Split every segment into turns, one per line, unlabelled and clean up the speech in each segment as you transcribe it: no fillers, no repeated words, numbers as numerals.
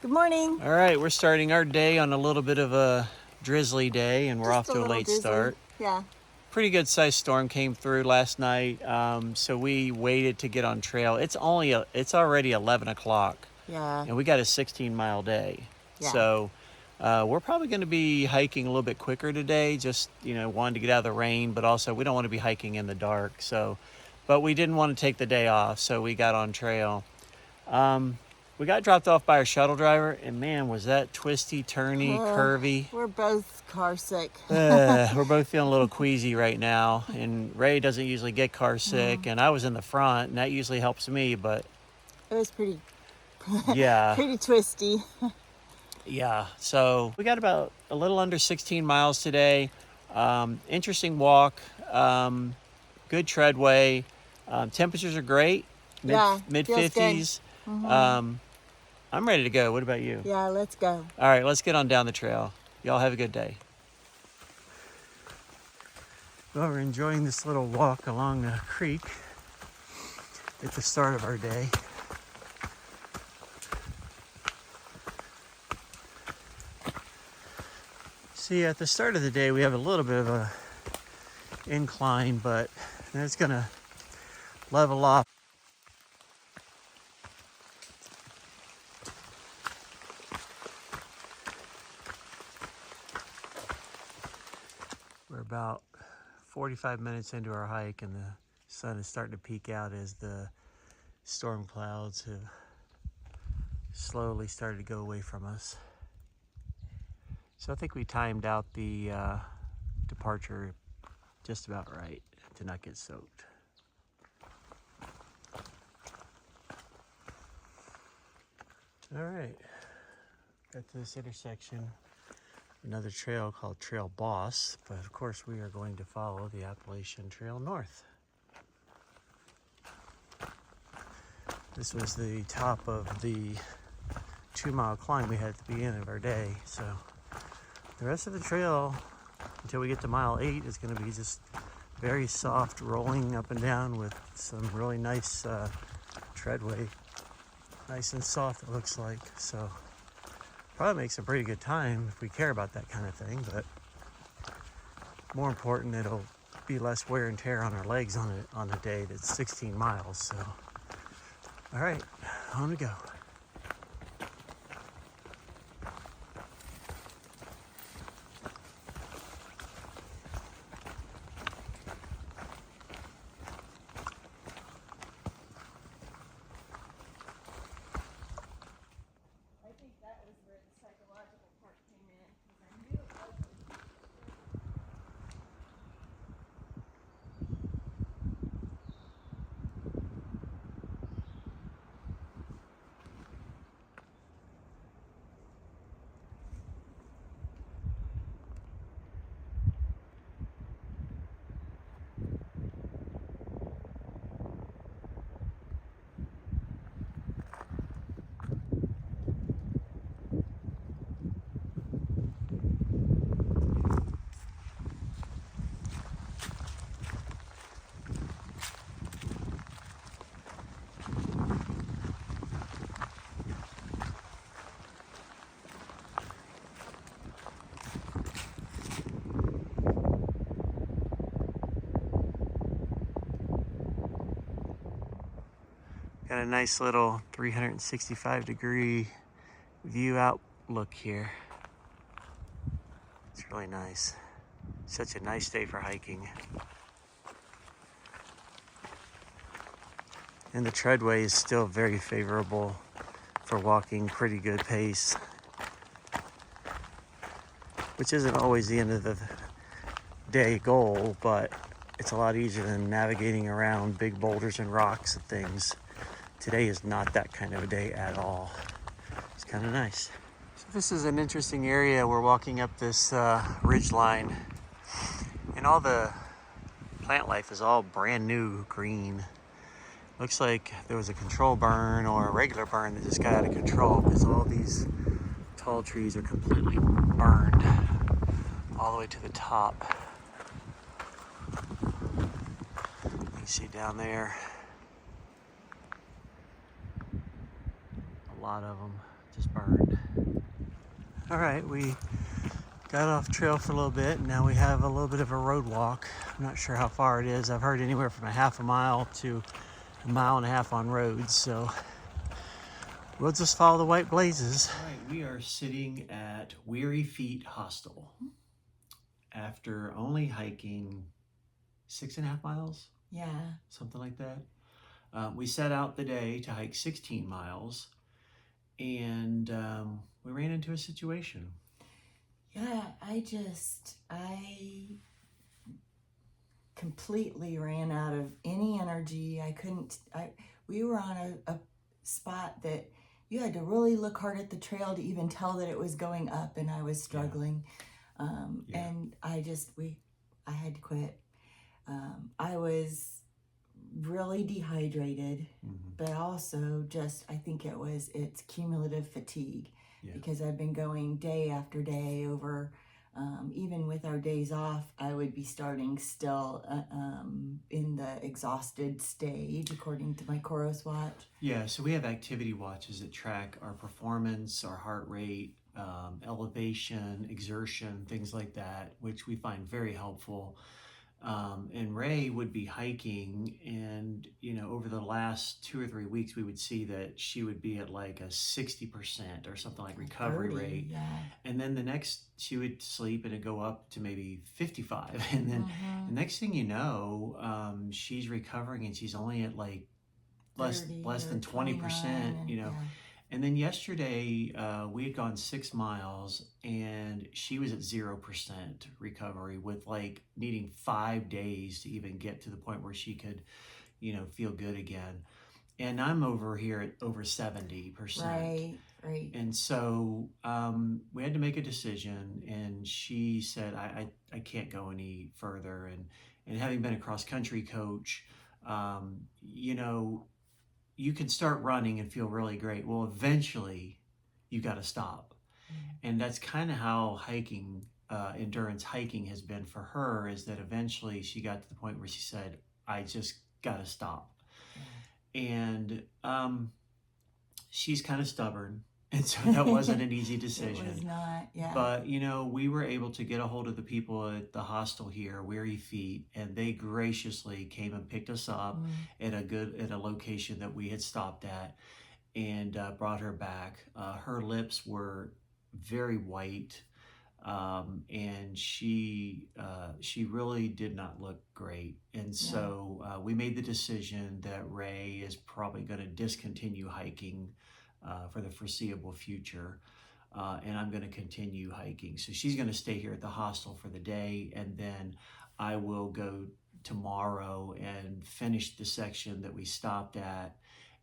Good morning.
All right, we're starting our day on a little bit of a drizzly day, and we're
Just
off to a
little
late
drizzly.
start.
Yeah.
Pretty good sized storm came through last night, so we waited to get on trail. It's already 11 o'clock,
Yeah.
and we got a 16-mile day.
Yeah.
So we're probably going to be hiking a little bit quicker today. Just wanting to get out of the rain, but also we don't want to be hiking in the dark. But we didn't want to take the day off, so we got on trail. We got dropped off by our shuttle driver, and man, was that twisty, turny, curvy.
We're both car sick.
We're both feeling a little queasy right now, and Rae doesn't usually get car sick, and I was in the front, and that usually helps me, but
It was pretty
yeah.
pretty twisty.
Yeah, so we got about a little under 16 miles today. Interesting walk, good treadway. Temperatures are great, mid 50s. I'm ready to go. What about you?
Yeah, let's go.
All right, let's get on down the trail. Y'all have a good day. Well, we're enjoying this little walk along the creek at the start of our day. See, at the start of the day, we have a little bit of a incline, but it's gonna level off. We're about 45 minutes into our hike, and the sun is starting to peek out as the storm clouds have slowly started to go away from us. So I think we timed out the departure just about right to not get soaked. All right, got to this intersection, another trail called Trail Boss, but of course we are going to follow the Appalachian Trail north. This was the top of the 2-mile climb we had at the beginning of our day, so the rest of the trail until we get to mile 8 is going to be just very soft rolling up and down with some really nice treadway. Nice and soft, it looks like. So probably makes a pretty good time if we care about that kind of thing, but more important, it'll be less wear and tear on our legs on a day that's 16 miles. So all right, on we go. Got a nice little 365-degree view outlook here. It's really nice. Such a nice day for hiking. And the treadway is still very favorable for walking, pretty good pace, which isn't always the end of the day goal, but it's a lot easier than navigating around big boulders and rocks and things. Today is not that kind of a day at all. It's kind of nice. So this is an interesting area. We're walking up this ridge line, and all the plant life is all brand new green. Looks like there was a control burn or a regular burn that just got out of control, because all these tall trees are completely burned all the way to the top. You see down there, a lot of them. just burned. All right, we got off trail for a little bit, and now we have a little bit of a road walk. I'm not sure how far it is. I've heard anywhere from a half a mile to a mile and a half on roads, so we'll just follow the white blazes. All right, we are sitting at Weary Feet Hostel after only hiking 6.5 miles.
Yeah.
Something like that. We set out the day to hike 16 miles, and we ran into a situation.
Yeah, I completely ran out of any energy. We were on a spot that you had to really look hard at the trail to even tell that it was going up, and I was struggling. And I had to quit. I was really dehydrated, but also I think it's cumulative fatigue, because I've been going day after day over, even with our days off, I would be starting still in the exhausted stage according to my Coros watch.
Yeah, so we have activity watches that track our performance, our heart rate, elevation, exertion, things like that, which we find very helpful. And Rae would be hiking, and over the last 2 or 3 weeks we would see that she would be at like a 60% or something like recovery
30,
rate.
yeah.
And then the next she would sleep and it'd go up to maybe 55, and then the next thing you know, she's recovering and she's only at like less than 20%, And then yesterday, we had gone 6 miles and she was at 0% recovery, with like needing 5 days to even get to the point where she could, feel good again. And I'm over here at over 70%.
Right.
And so we had to make a decision, and she said, I can't go any further. And having been a cross-country coach, you can start running and feel really great. Well, eventually you got to stop. And that's kind of how hiking, endurance hiking has been for her, is that eventually she got to the point where she said, I just got to stop. And she's kind of stubborn. And so that wasn't an easy decision.
It was not, yeah.
But, we were able to get a hold of the people at the hostel here, Weary Feet, and they graciously came and picked us up at a location that we had stopped at, and brought her back. Her lips were very white, and she really did not look great. And so we made the decision that Rae is probably going to discontinue hiking for the foreseeable future, and I'm going to continue hiking. So she's going to stay here at the hostel for the day, and then I will go tomorrow and finish the section that we stopped at,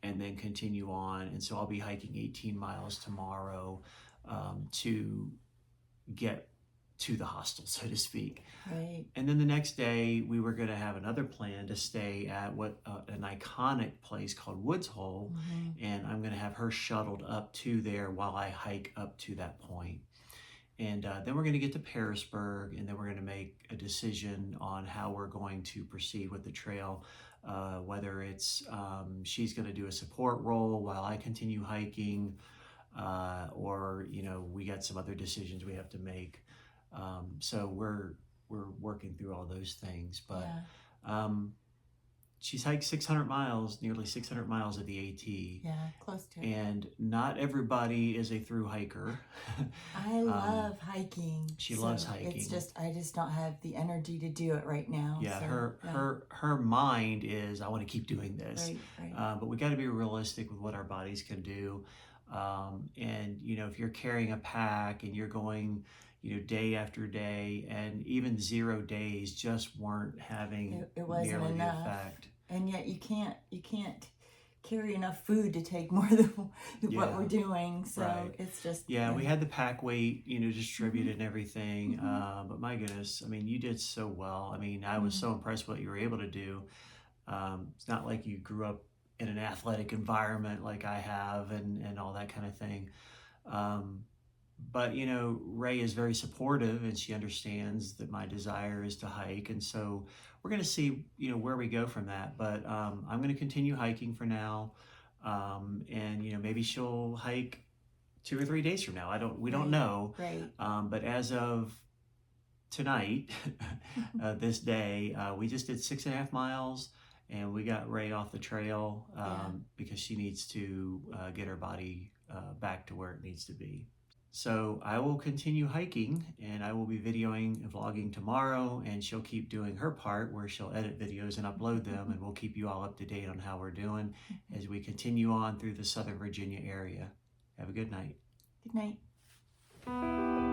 and then continue on. And so I'll be hiking 18 miles tomorrow to get to the hostel, so to speak.
Right.
And then the next day we were going to have another plan to stay at an iconic place called Woods Hole, and I'm going to have her shuttled up to there while I hike up to that point. And then we're going to get to Pearisburg, and then we're going to make a decision on how we're going to proceed with the trail, whether it's she's going to do a support role while I continue hiking, or we got some other decisions we have to make. So we're working through all those things, but she's hiked 600 miles, nearly 600 miles of the AT.
Yeah, close to it.
And not everybody is a through hiker.
I love hiking.
She loves hiking.
It's just, I just don't have the energy to do it right now.
Yeah, her mind is, I want to keep doing this.
Right.
But we got to be realistic with what our bodies can do. And if you're carrying a pack and you're going day after day, and even 0 days just weren't having
it wasn't
nearly
enough.
the effect.
And yet you can't carry enough food to take more than what we're doing. So it's just
we had the pack weight distributed and everything. But my goodness, I mean, you did so well. I mean, I was so impressed with what you were able to do. It's not like you grew up in an athletic environment like I have, and all that kind of thing. But Rae is very supportive, and she understands that my desire is to hike, and so we're going to see where we go from that. But I'm going to continue hiking for now, and maybe she'll hike 2 or 3 days from now. We don't
Right.
know.
Right.
But as of tonight, this day, we just did 6.5 miles, and we got Rae off the trail because she needs to get her body back to where it needs to be. So I will continue hiking, and I will be videoing and vlogging tomorrow, and she'll keep doing her part where she'll edit videos and upload them, and we'll keep you all up to date on how we're doing as we continue on through the Southern Virginia area. Have a good night.
Good night.